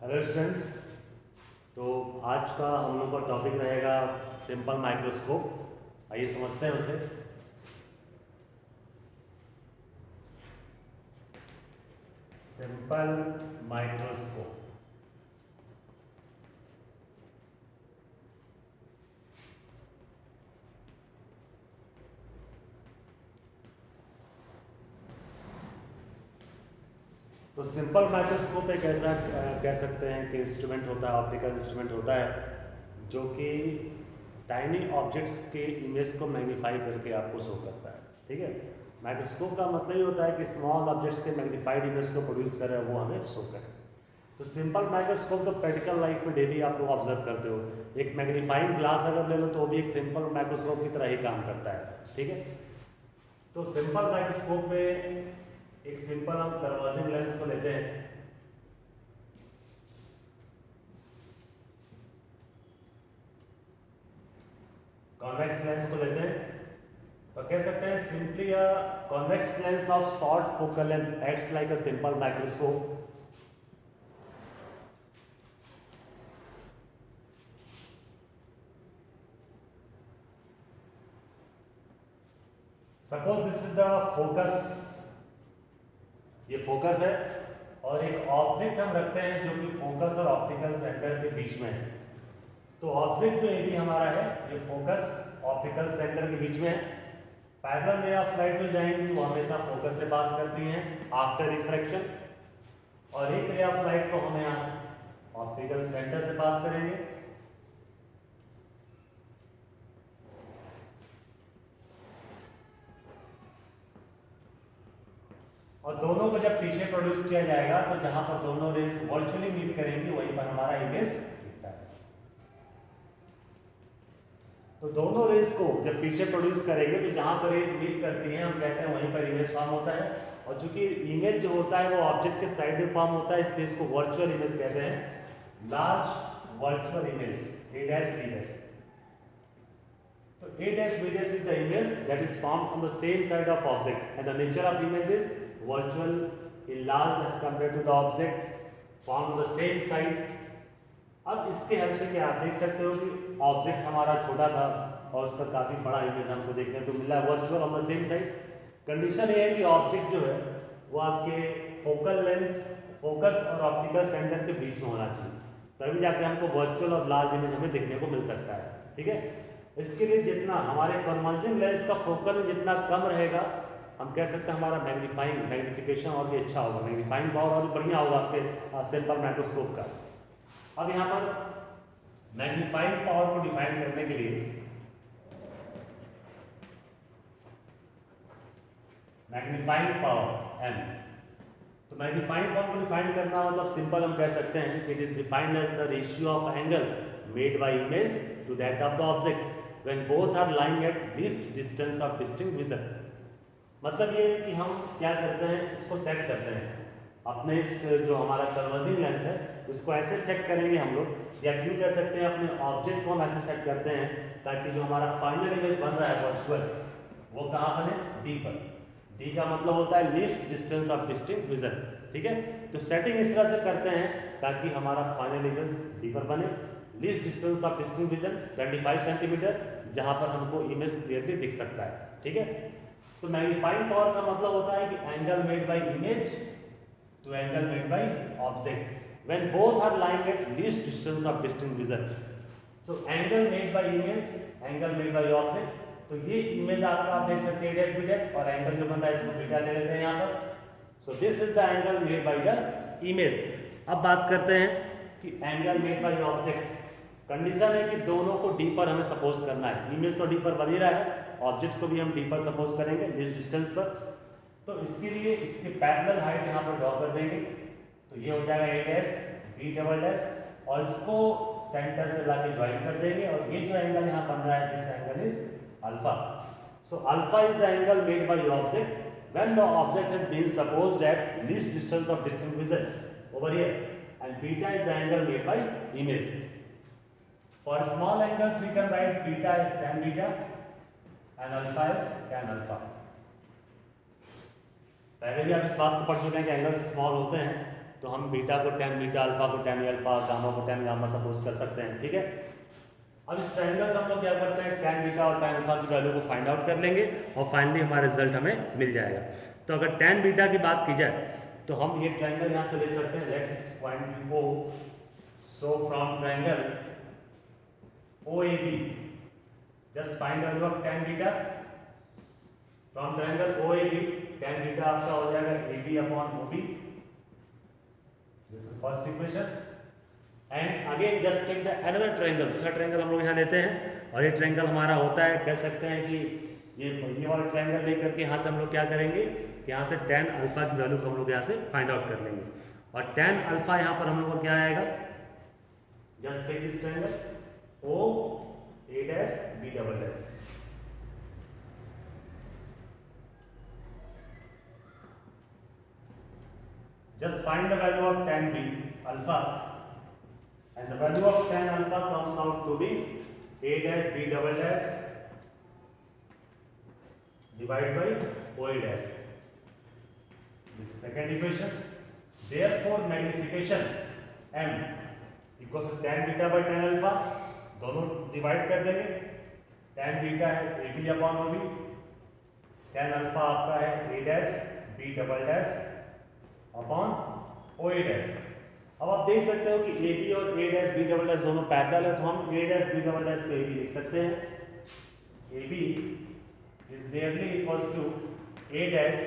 Hello students. तो आज का हम लोग का टॉपिक रहेगा सिंपल माइक्रोस्कोप। आइए समझते हैं उसे। Simple microscope. तो सिंपल माइक्रोस्कोप एक ऐसा कह सकते हैं कि इंस्ट्रूमेंट होता है, ऑप्टिकल इंस्ट्रूमेंट होता है जो कि टाइनी ऑब्जेक्ट्स के इमेज को मैग्नीफाई करके आपको शो करता है। ठीक है, माइक्रोस्कोप का मतलब ये होता है कि स्मॉल ऑब्जेक्ट्स के मैग्नीफाइड इमेज को प्रोड्यूस करे, वो हमें शो करे। तो सिंपल माइक्रोस्कोप तो प्रैक्टिकल लाइफ में डेली आप लोग ऑब्जर्व करते हो। एक मैग्नीफाइंग ग्लास अगर ले लो तो वो भी एक सिंपल माइक्रोस्कोप की तरह ही काम करता है। ठीक है, तो सिंपल माइक्रोस्कोप में एक सिंपल हम कन्वर्जिंग लेंस को लेते हैं। कॉन्वेक्स लेंस को लेते हैं तो कह सकते हैं simply a convex lens of short focal length acts like a simple microscope. Suppose this is the focus, ये फोकस है और एक ऑब्जेक्ट हम रखते हैं जो कि फोकस और ऑप्टिकल सेंटर के बीच में है। तो ऑब्जेक्ट जो ये भी हमारा है, ये फोकस ऑप्टिकल सेंटर के बीच में है। पैरेलल रे ऑफ लाइट जो जाएंगी वो हमेशा फोकस से पास करती हैं आफ्टर रिफ्रैक्शन, और एक रे ऑफ लाइट को हम यहाँ ऑप्टिकल सेंटर से पास करेंगे। और दोनों को जब पीछे प्रोड्यूस किया जाएगा तो जहां पर दोनों रेस वर्चुअली मीट करेंगी वहीं पर हमारा इमेज दिखता है। तो दोनों रेस को जब पीछे प्रोड्यूस करेंगे तो जहां पर रेस मीट करती हैं हम कहते हैं वहीं पर इमेज फॉर्म होता है। और चूंकि इमेज जो होता है वो ऑब्जेक्ट के साइड में फॉर्म होता है, इसलिए इसको वर्चुअल इमेज कहते हैं। Large virtual image A dash B dash. तो a dash b dash is the image that is formed on the same side of object, and the nature of image is virtual, enlarged as compared to the object formed on the same side. अब इसके help से क्या आप देख सकते हो कि object हमारा छोटा था और उसका काफी बड़ा इमेज हमको देखने को मिला है, virtual on the same side. Condition ये है कि ऑब्जेक्ट जो है वो आपके फोकल लेंथ, फोकस और ऑप्टिकल सेंटर के बीच में होना चाहिए, तभी जाके हमको वर्चुअल और लार्ज इमेज हमें देखने को मिल सकता है। ठीक है, इसके लिए जितना हमारे कन्वर्जिंग लेंस का फोकल जितना कम रहेगा, हम कह सकते हैं हमारा मैग्निफिकेशन और भी अच्छा होगा, मैग्नीफाइंग पावर और भी बढ़िया होगा आपके सिंपल माइक्रोस्कोप का। अब यहाँ पर मैग्नीफाइंग पावर को डिफाइन करने के लिए मैग्नीफाइंग पावर m, तो मैग्नीफाइंग पावर को डिफाइन करना मतलब सिंपल हम कह सकते हैं it is defined as the ratio of angle made by image to that of the object when both are lying at least distance of distinct vision। मतलब ये कि हम क्या करते हैं, इसको सेट करते हैं अपने इस जो हमारा कन्वर्जिंग लेंस है इसको ऐसे सेट करेंगे हम लोग, या क्यों कह सकते हैं अपने ऑब्जेक्ट को हम ऐसे सेट करते हैं ताकि जो हमारा फाइनल इमेज बन रहा है वर्चुअल वो कहाँ बने, डी पर। डी का मतलब होता है least distance of distinct vision. ठीक है, तो सेटिंग इस तरह से करते हैं ताकि हमारा फाइनल इमेज डी पर बने। Least distance of distinct vision 25 centimetre, जहां पर हमको इमेज क्लियरली दिख सकता है। ठीक है, तो मैग्नीफाइंग पावर का मतलब होता है कि angle made by image to angle made by object when both are lying at least distance of distinct vision. So angle made by image, angle made by object, तो ये इमेज आपका आप देख सकते हैं डैश बी डैश, और angle जो बन रहा है इसको बीटा ले लेते हैं यहाँ पर। सो this is the angle made by the image. अब बात करते हैं कि angle made by object, condition है कि दोनों को डी पर हमें सपोज करना है। इमेज तो डी पर बन ही रहा है, ऑब्जेक्ट को भी हम डी पर सपोज करेंगे लीस्ट डिस्टेंस पर। तो इसके लिए इसके पैरेलल हाइट यहाँ पर ड्रॉ कर देंगे, तो ये हो जाएगा ए डैश बी डबल डैश, और इसको सेंटर से लाके ज्वाइन कर देंगे, और ये जो एंगल यहाँ बन रहा है this angle is alpha. So alpha is the angle made by object when the object has been supposed at least distance of distinct vision over here, and beta is the angle made by image. For small angles we can write beta is tan beta and alpha is tan alpha। पहले भी आप इस बात को पढ़ चुके हैं कि एंगल्स स्मॉल होते हैं, तो हम बीटा को tan बीटा, अल्फा को tan अल्फा, गामा को tan गामा सपोज कर सकते हैं, ठीक है। अब इस ट्रायंगल से हम लोग क्या करते हैं, tan बीटा और tan अल्फा की वैल्यू को फाइंड आउट कर लेंगे और फाइनली हमारा रिजल्ट हमें मिल जाएगा। तो अगर tan बीटा की बात की जाए तो हम ये ट्रायंगल यहाँ से ले सकते हैं, let's point O, so from triangle OAB just find value of tan beta from triangle OAB, tan beta आपका हो जाएगा AB upon OB, this is first equation. And again just take the another triangle, दूसरा triangle हम लोग यहाँ लेते हैं और ये ट्रायंगल हमारा होता है, कह सकते हैं कि ये वाला ट्रायंगल लेकर के यहाँ से हम लोग क्या करेंगे, यहाँ से tan अल्फा की वैल्यू को हम लोग यहाँ से फाइंड आउट कर लेंगे और tan अल्फा यहाँ पर हम लोग को क्या आएगा, just take this triangle OA dash B double dash, just find the value of tan B alpha and the value of tan alpha comes out to be A dash B double dash divided by OA dash. This is second equation. Therefore magnification M equals to tan beta by tan alpha, दोनों divide कर देंगे, tan beta है AB upon OB, tan alpha आपका है A dash B double dash upon OA dash. अब आप देख सकते हो कि AB और A dash B double dash दोनों पैरेलल है, तो हम A dash B double dash को AB लिख सकते हैं, AB is nearly equals to A dash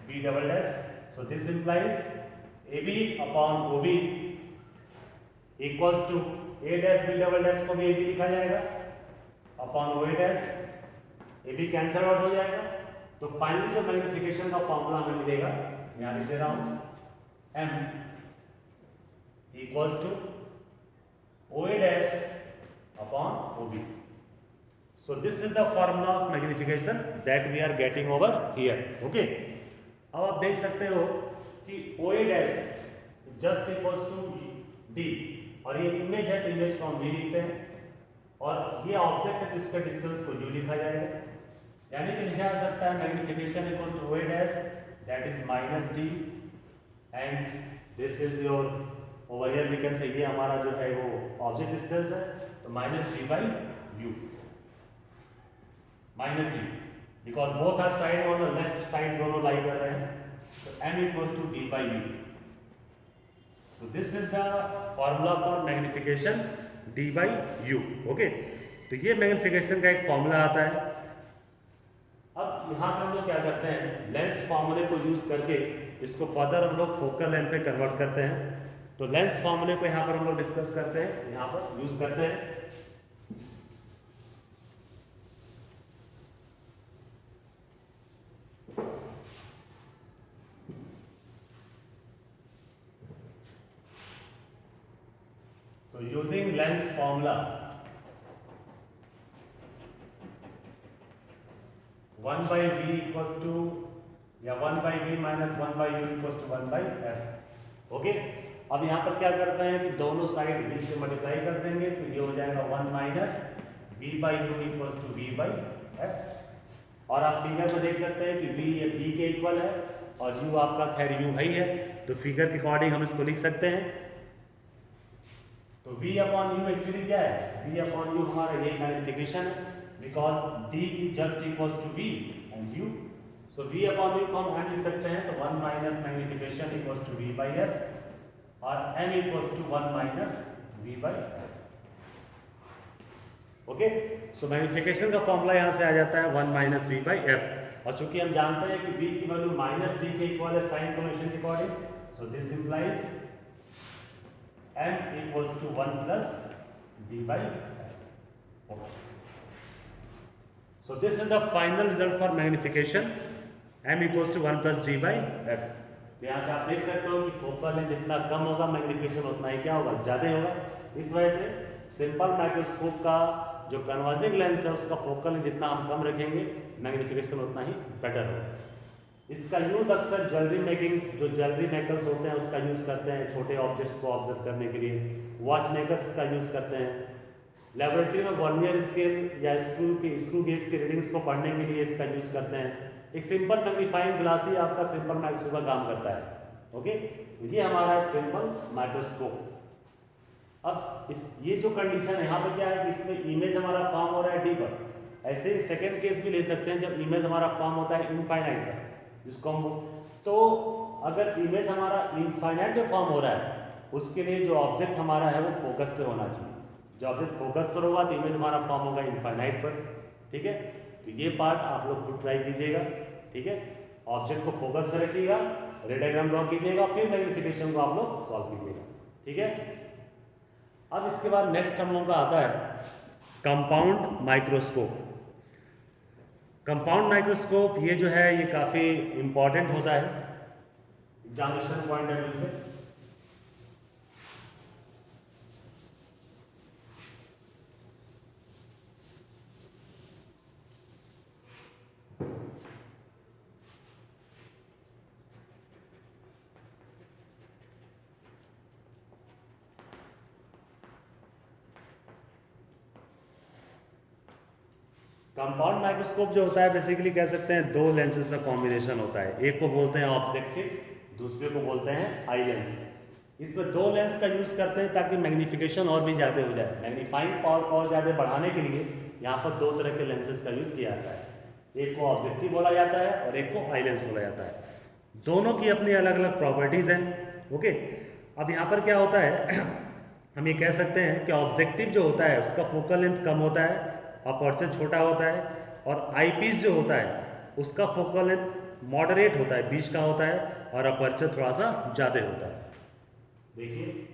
B double dash, so this implies AB upon OB equals to A dash B double dash को भी AB लिखा जाएगा upon OA dash, AB cancel out हो जाएगा। तो फाइनली जो magnification का formula हमें मिलेगा, यहाँ लिख दे रहा हूं, M equals to OA dash upon OB. So this is the formula of magnification that we are getting over here. Okay. अब आप देख सकते हो कि OA dash just equals to D और ये इमेज है तो इमेज को हम V लिखते हैं और ये ऑब्जेक्ट है तो इसका डिस्टेंस को U लिखा जाएगा, यानी कि लिखा जा सकता है magnification equals to OA dash that is minus D and this is your over here we can say ये हमारा जो है वो ऑब्जेक्ट डिस्टेंस है, तो minus D by U minus U because both are side on the left side दोनों लाई कर रहे हैं, so M equals to D by U. So this is the formula for magnification D by U. Okay, तो ये magnification का एक formula आता है। अब यहाँ से हम लोग क्या करते हैं, लेंस फॉर्मूले को यूज करके इसको फर्दर हम लोग फोकल लेंथ पे कन्वर्ट करते हैं। तो लेंस फॉर्मूले को यहाँ पर हम लोग डिस्कस करते हैं, यहाँ पर यूज करते हैं। So using lens formula, 1 by V equals to या 1 by V minus 1 by U equals to 1 by F. Okay, अब यहाँ पर क्या करते हैं कि दोनों साइड V से मल्टीप्लाई कर देंगे तो ये हो जाएगा 1 minus V by U equals to V by F। और आप फिगर में देख सकते हैं कि V ये D के इक्वल है और U आपका खैर U है ही है, तो फिगर के अकॉर्डिंग हम इसको लिख सकते हैं। तो V अपॉन U एक्चुअली क्या है, V अपॉन U हमारा ये मैग्निफिकेशन है because D just equals to V and U, so V upon U को हम लिख सकते हैं तो 1 minus magnification equals to V by F और M equals to 1 minus V by F। Okay, so magnification का फॉर्मूला यहाँ से आ जाता है 1 माइनस V बाई F और चूंकि हम जानते हैं कि V की वैल्यू माइनस D के इक्वल है साइन कन्वेंशन के according, so this implies M equals to 1 plus D by F. Okay. So this is the final result for magnification. M equals to 1 plus D by F. तो यहाँ से आप देख सकते हो कि फोकल लेंथ जितना कम होगा मैग्निफिकेशन उतना ही क्या होगा, ज़्यादा होगा। इस वजह से सिंपल माइक्रोस्कोप का जो कन्वर्जिंग लेंस है उसका फोकल लेंथ जितना हम कम रखेंगे मैग्निफिकेशन उतना ही बेटर होगा। इसका यूज अक्सर ज्वेलरी मेकिंग्स, जो ज्वेलरी मेकर्स होते हैं उसका यूज करते हैं छोटे ऑब्जेक्ट्स को ऑब्जर्व करने के लिए, वॉच मेकर्स का यूज करते हैं, लेबोरेटरी में वर्नियर स्केल या स्क्रू गेज की रीडिंग्स को पढ़ने के लिए इसका यूज करते हैं। एक सिंपल मैग्नीफाइंग ग्लास ही आपका सिंपल माइक्रोस्कोप का काम करता है। ओके, तो ये हमारा है सिंपल माइक्रोस्कोप। अब इस ये जो कंडीशन है यहाँ पर क्या है कि इसमें इमेज हमारा फॉर्म हो रहा है डी पर। ऐसे ही सेकेंड केस भी ले सकते हैं जब इमेज हमारा फॉर्म होता है इनफाइनाइट पर, जिसको हम तो अगर इमेज हमारा इनफाइनाइट पे फॉर्म हो रहा है उसके लिए जो ऑब्जेक्ट हमारा है वो फोकस पे होना चाहिए। जो ऑब्जेक्ट फोकस पर होगा तो इमेज हमारा फॉर्म होगा इनफाइनाइट पर। ठीक है, तो ये पार्ट आप लोग खुद ट्राई कीजिएगा। ठीक है, ऑब्जेक्ट को फोकस पर रखिएगा, रे डायग्राम ड्रॉ कीजिएगा, फिर मैग्नीफिकेशन को आप लोग सॉल्व कीजिएगा। ठीक है, अब इसके बाद नेक्स्ट हम लोगों का आता है कंपाउंड माइक्रोस्कोप। कंपाउंड माइक्रोस्कोप ये जो है ये काफ़ी इंपॉर्टेंट होता है एग्जामिनेशन पॉइंट ऑफ व्यू से। कंपाउंड माइक्रोस्कोप जो होता है बेसिकली कह सकते हैं दो लेंसेज का कॉम्बिनेशन होता है। एक को बोलते हैं ऑब्जेक्टिव, दूसरे को बोलते हैं आई लेंस। इसमें दो लेंस का यूज करते हैं ताकि मैग्नीफिकेशन और भी ज़्यादा हो जाए। मैग्नीफाइंग पावर को और ज़्यादा बढ़ाने के लिए यहाँ पर दो तरह के लेंसेज का यूज किया जाता है। एक को ऑब्जेक्टिव बोला जाता है और एक को आई लेंस बोला जाता है। दोनों की अपनी अलग अलग प्रॉपर्टीज हैं। ओके, अब यहाँ पर क्या होता है हम ये कह सकते हैं कि ऑब्जेक्टिव जो होता है उसका फोकल लेंथ कम होता है, अपर्चर छोटा होता है, और आई पीस जो होता है उसका फोकल लेंथ मॉडरेट होता है, बीच का होता है, और अपर्चर थोड़ा सा ज़्यादा होता है। देखिए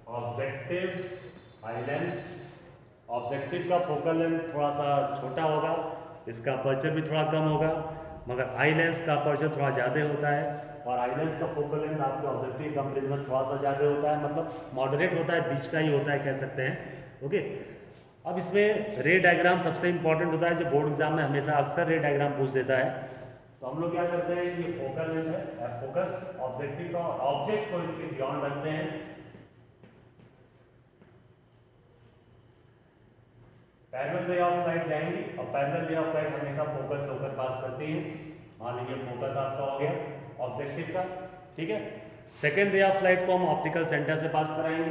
ऑब्जेक्टिव आई लेंस, ऑब्जेक्टिव का फोकल लेंथ थोड़ा सा छोटा होगा, इसका अपर्चर भी थोड़ा कम होगा, मगर आई लेंस का अपर्चर थोड़ा ज़्यादा होता है, और आई लेंस का फोकल लेंथ आपके ऑब्जेक्टिव कंपेरिजन में थोड़ा सा ज़्यादा होता है, मतलब मॉडरेट होता है, बीच का ही होता है कह सकते हैं। ओके, अब इसमें रे डायग्राम सबसे इंपॉर्टेंट होता है जो बोर्ड एग्जाम में हमेशा अक्सर रे डायग्राम पूछ देता है। तो हम लोग क्या करते हैं, ये फोकल लेंथ है, फोकस ऑब्जेक्टिव का, ऑब्जेक्ट को इसके बियॉन्ड रखते हैं। पैरेलल रे ऑफ लाइट जाएंगी, और पैरेलल रे ऑफ लाइट हमेशा फोकस से होकर पास करती है। मान लीजिए फोकस आपका हो गया ऑब्जेक्टिव का। ठीक है, सेकेंड रे ऑफ लाइट को हम ऑप्टिकल सेंटर से पास कराएंगे।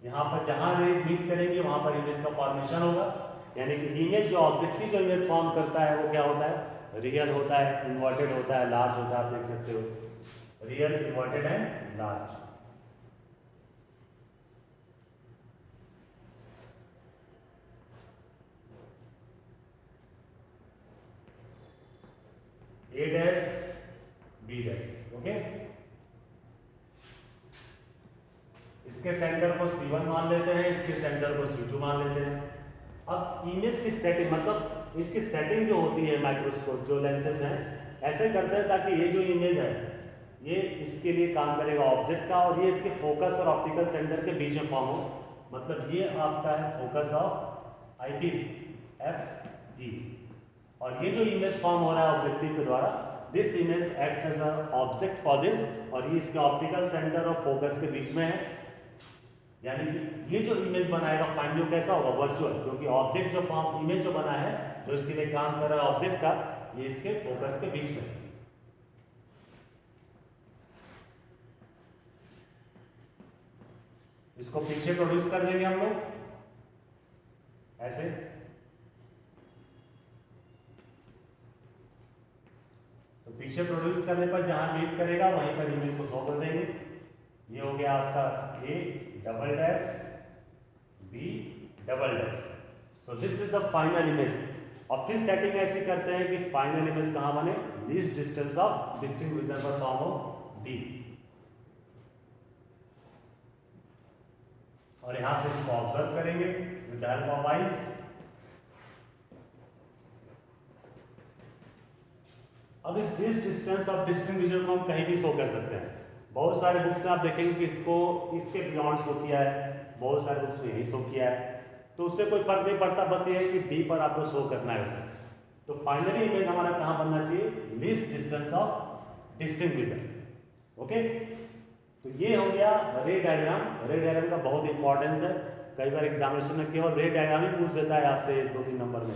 यहाँ पर जहां रेज मीट करेंगे वहां पर इमेज का फॉर्मेशन होगा, यानी कि इमेज जो ऑब्जेक्टिव जो इमेज फॉर्म करता है वो क्या होता है, रियल होता है, इन्वर्टेड होता है, लार्ज होता है। आप देख सकते हो real, inverted and large. A dash B dash. Okay, इसके सेंटर को C1 मान लेते हैं, इसके सेंटर को C2 मान लेते हैं। अब इमेज की सेटिंग, मतलब इसकी सेटिंग जो होती है माइक्रोस्कोप जो लेंसेज हैं ऐसे करते हैं ताकि ये जो इमेज है ये इसके लिए काम करेगा ऑब्जेक्ट का, और ये इसके फोकस और ऑप्टिकल सेंटर के बीच में फॉर्म हो। मतलब ये आपका है फोकस ऑफ आईपीस FE, और ये जो इमेज फॉर्म हो रहा है ऑब्जेक्टिव के द्वारा, this image acts as a object for this, और ये इसके ऑप्टिकल सेंटर और फोकस के बीच में है। यानी कि ये जो इमेज बनाएगा फाइनली कैसा होगा, वर्चुअल, क्योंकि ऑब्जेक्ट जो फॉर्म इमेज जो बना है जो इसके लिए काम कर रहा है ऑब्जेक्ट का, ये इसके फोकस के बीच में। इसको पीछे प्रोड्यूस कर देंगे हम लोग ऐसे। तो पीछे प्रोड्यूस करने पर जहां मीट करेगा वहीं पर इमेज को शो कर देंगे। ये हो गया आपका A double dash B double dash. So this is the final image. और फिर सेटिंग ऐसी करते हैं कि फाइनल इमेज कहां बने, least distance of distinct vision पर फॉर्म हो D, और यहां से इसको ऑब्जर्व करेंगे with the help of eyes. अब इस डिस्टेंस ऑफ डिस्टिंग विजन को हम कहीं भी शो कर सकते हैं। बहुत सारे बुक्स में आप देखेंगे कि इसको इसके बियॉन्ड शो किया है, बहुत सारे बुक्स में यही शो किया है, तो उससे कोई फर्क नहीं पड़ता, बस ये है कि डी पर आपको शो करना है उसे। तो फाइनली इमेज हमारा कहाँ बनना चाहिए, least distance of distinct vision. Okay, तो ये हो गया रे डायग्राम। रे डायग्राम का बहुत इंपॉर्टेंस है, कई बार एग्जामिनेशन में केवल रे डायग्राम ही पूछ देता है आपसे 2-3 नंबर में,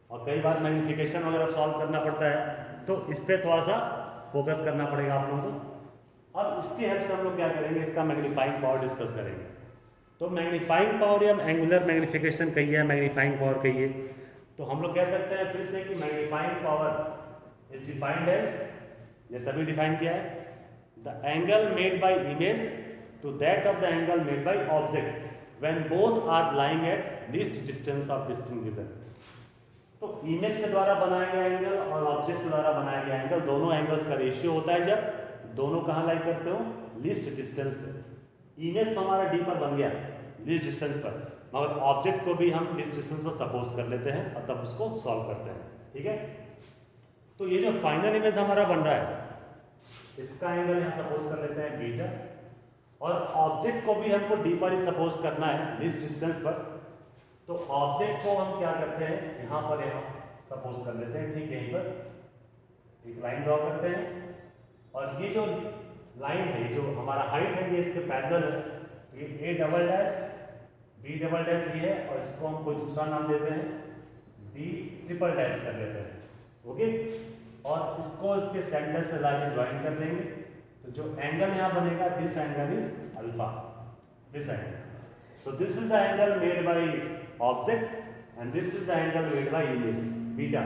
और कई बार मैग्नीफिकेशन वगैरह सॉल्व करना पड़ता है, तो इस पर थोड़ा सा फोकस करना पड़ेगा आप लोगों को। अब इसकी हेल्प से हम लोग क्या करेंगे, इसका मैग्नीफाइंग पावर डिस्कस करेंगे। तो मैग्नीफाइंग पावर या एंगुलर मैग्नीफिकेशन कहिए, मैग्नीफाइंग पावर कहिए, तो हम लोग कह सकते हैं फिर से कि magnifying power is defined as, ये सभी डिफाइन किया है, the angle made by image to that of the angle made by object when both are lying at least distance of distinct vision. तो इमेज के द्वारा बनाया गया एंगल और ऑब्जेक्ट के द्वारा बनाया गया एंगल, दोनों एंगल्स का रेशियो होता है जब दोनों कहाँ लाई करते हो, लीस्ट डिस्टेंस पे। इमेज तो हमारा डी पर बन गया लीस्ट डिस्टेंस पर, मगर ऑब्जेक्ट को भी हम लीस्ट डिस्टेंस पर सपोज कर लेते हैं और तब उसको सॉल्व करते हैं। ठीक है, तो ये जो फाइनल इमेज हमारा बन रहा है, इसका एंगल यहाँ सपोज कर लेते हैं बीटा, और ऑब्जेक्ट को भी हमको डी पर ही सपोज करना है लीस्ट डिस्टेंस पर। तो ऑब्जेक्ट को हम क्या करते हैं, यहाँ पर यहाँ सपोज कर लेते हैं, ठीक यहीं पर एक लाइन ड्रॉ करते हैं, और ये जो लाइन है, ये जो हमारा हाइट है, ये इसके पैरेलल है, तो ये A double dash B double dash ये है, और इसको हम कोई दूसरा नाम देते हैं, बी ट्रिपल डैश कर लेते हैं। ओके, और इसको इसके सेंटर से लाइन ज्वाइन कर लेंगे, तो जो एंगल यहाँ बनेगा, this angle is alpha, this angle. So this is the angle made by object and this is the angle made by image, beta.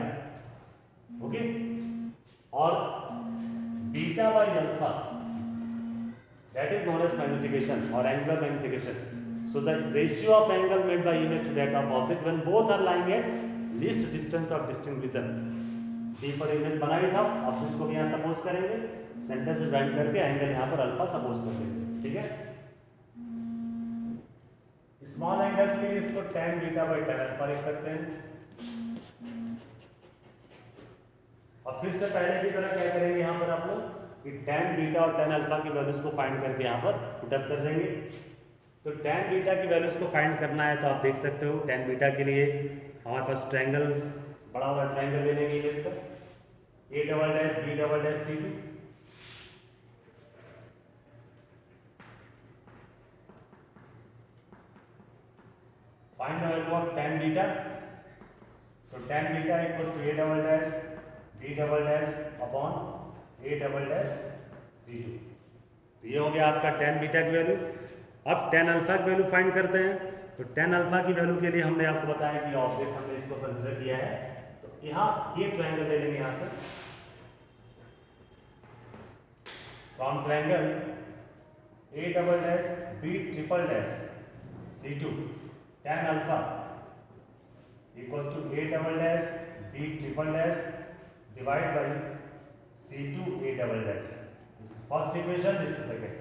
Okay? और beta by alpha, that is known as magnification or angular magnification. So the ratio of angle made by image to that of object when both are lying at least distance of distinct vision. D पर image बनाई था, अब इसको भी यहाँ suppose करेंगे, centre से join करके एंगल यहाँ पर अल्फा सपोज कर देंगे। ठीक है, स्मॉल एंगल्स के लिए इसको tan beta by tan alpha लिख सकते हैं। और फिर से पहले की तरह क्या करेंगे, यहाँ पर आप लोग कि tan बीटा और tan अल्फा की वैल्यूज को फाइंड करके यहाँ पर पुट अप कर देंगे। तो tan बीटा की वैल्यूज को फाइंड करना है, तो आप देख सकते हो tan बीटा के लिए हमारे पास ट्रायंगल, बड़ा वाला ट्रायंगल ले लेंगे इसका, A double dash B double dash C two, find the value of tan beta. So tan beta equals to a double dash b double dash upon a double dash c2। तो ये हो गया आपका tan beta की value. अब tan alpha की value find करते हैं। तो tan अल्फा की वैल्यू के लिए हमने आपको बताया कि ऑब्जेक्ट हमने इसको कंसिडर किया है, तो यहाँ ये ट्रायंगल ले लेंगे, यहाँ से from triangle a double dash b triple dash c2 tan alpha equals to a double dash b triple dash divided by c2 a double dash. This is first equation, this is second.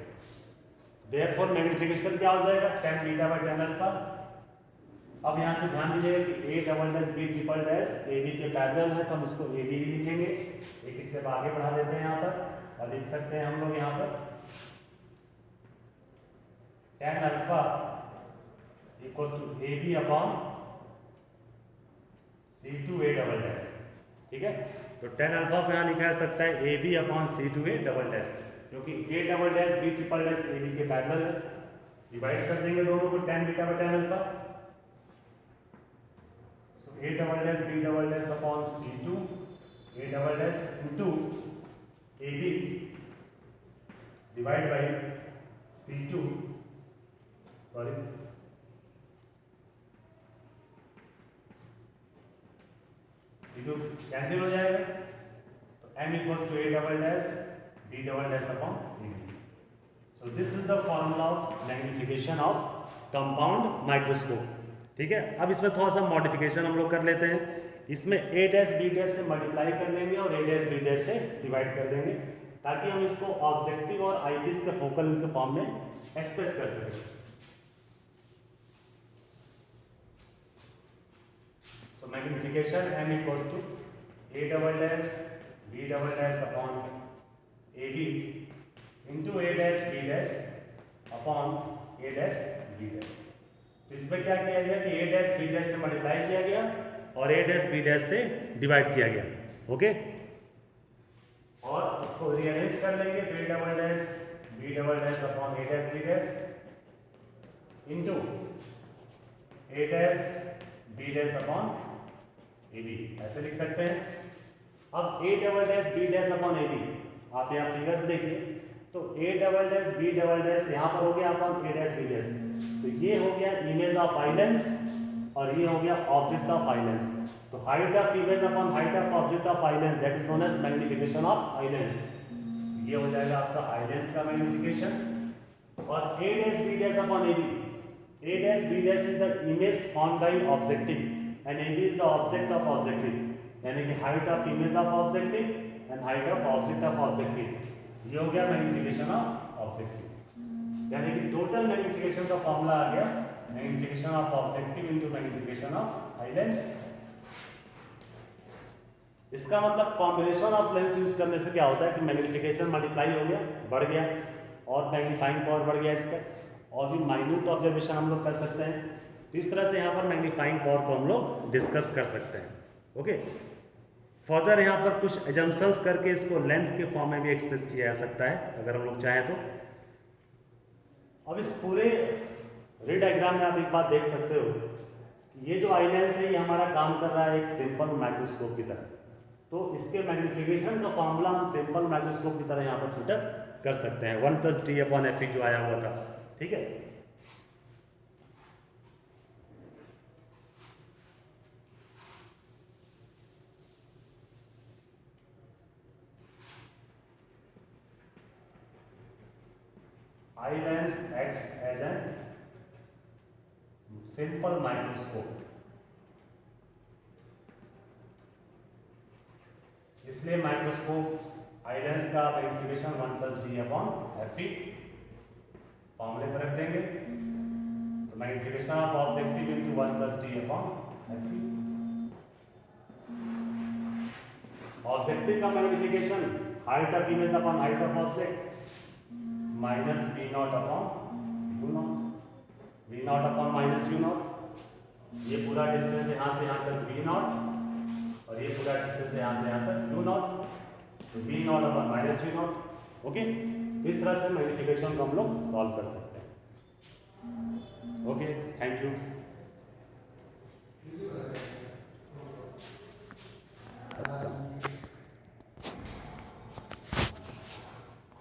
Therefore magnification क्या हो जाएगा, tan beta by tan alpha। अब यहाँ से ध्यान दीजिएगा कि a double dash b triple dash A B के पैरेलल है, तो हम इसको ए बी लिखेंगे। एक स्टेप आगे बढ़ा देते हैं यहाँ पर, और लिख सकते हैं हम लोग यहाँ पर tan alpha equals to A B upon C2 A double dash. ठीक है, तो tan अल्फा को यहाँ लिखा जा सकता है A B upon C2 A double dash, क्योंकि A double dash B triple dash A B के पैरेलल है। डिवाइड कर देंगे दोनों को, tan बीटा बाय tan अल्फा, so A double dash B double dash upon C2 A double dash into A B divide by C2 C2 cancel हो जाएगा, तो m equals to a double dash b double dash upon a। So this is the formula of magnification of compound microscope. ठीक है, अब इसमें थोड़ा सा modification हम लोग कर लेते हैं। इसमें a डैश b डैश से मल्टीप्लाई कर लेंगे और a डैश b डैश से डिवाइड कर देंगे, ताकि हम इसको ऑब्जेक्टिव और आईपीस के फोकल के फॉर्म में एक्सप्रेस कर सकें। So magnification m equals to a double dash B double dash upon A B into A dash B dash upon A dash B dash. तो इसमें क्या किया गया कि ए डैश बी डैश से मल्टीप्लाई किया गया और ए डैश बी डैश से डिवाइड किया गया। ओके, और इसको रीअरेंज कर लेंगे तो A double dash B double dash upon A dash B dash into A dash B dash upon A B, ऐसे लिख सकते हैं। अब A double dash B dash upon A B, आप यहाँ फिगर्स देखिए तो A double dash B double dash यहाँ पर हो गया upon A dash B dash, तो ये हो गया इमेज ऑफ आइलेंस और ये हो गया ऑब्जेक्ट ऑफ आइलेंस। तो height of image upon height of object of eye lens that is known as magnification of eye lens. ये हो जाएगा आपका आइलेंस का मैग्निफिकेशन। और A dash B dash upon A B, A dash B dash is the image form by objective and A B is the object of objective, यानी कि height of image of objective and height of object of objective. ये हो गया magnification of objective, यानी कि total magnification का formula आ गया magnification of objective into magnification of eye lens. इसका मतलब कॉम्बिनेशन ऑफ लेंस यूज करने से क्या होता है कि मैग्निफिकेशन मल्टीप्लाई हो गया, बढ़ गया, और मैग्नीफाइंग पावर बढ़ गया इसका, और भी माइन्यूट ऑब्जर्वेशन हम लोग कर सकते हैं। तो इस तरह से यहाँ पर मैग्नीफाइंग पावर को हम लोग डिस्कस कर सकते हैं। ओके, फर्दर यहाँ पर कुछ एजम्पशंस करके इसको लेंथ के फॉर्म में भी एक्सप्रेस किया जा सकता है अगर हम लोग चाहें तो। अब इस पूरे रे डायग्राम में आप एक बात देख सकते हो कि ये जो आइलेंस है ये हमारा काम कर रहा है एक सिंपल माइक्रोस्कोप की तरह, तो इसके मैग्निफिकेशन का फॉर्मूला हम सिंपल माइक्रोस्कोप की तरह यहाँ पर पुटअप कर सकते हैं, 1+d/Fe जो आया हुआ था। ठीक है, eye lens acts as a simple microscope, इसलिए माइक्रोस्कोप आई लेंस का मैग्निफिकेशन 1+d/Fe फॉर्मूले पर रख देंगे। तो magnification of objective into 1+d/Fe, objective का magnification height of image upon height of object minus V0/U0, V0/-U0। ये पूरा डिस्टेंस यहाँ से यहाँ तक V0 और ये पूरा डिस्टेंस यहाँ से यहाँ तक U0, तो V0/-U0। ओके, इस तरह से मैग्निफिकेशन को हम लोग सॉल्व कर सकते हैं। Okay, thank you.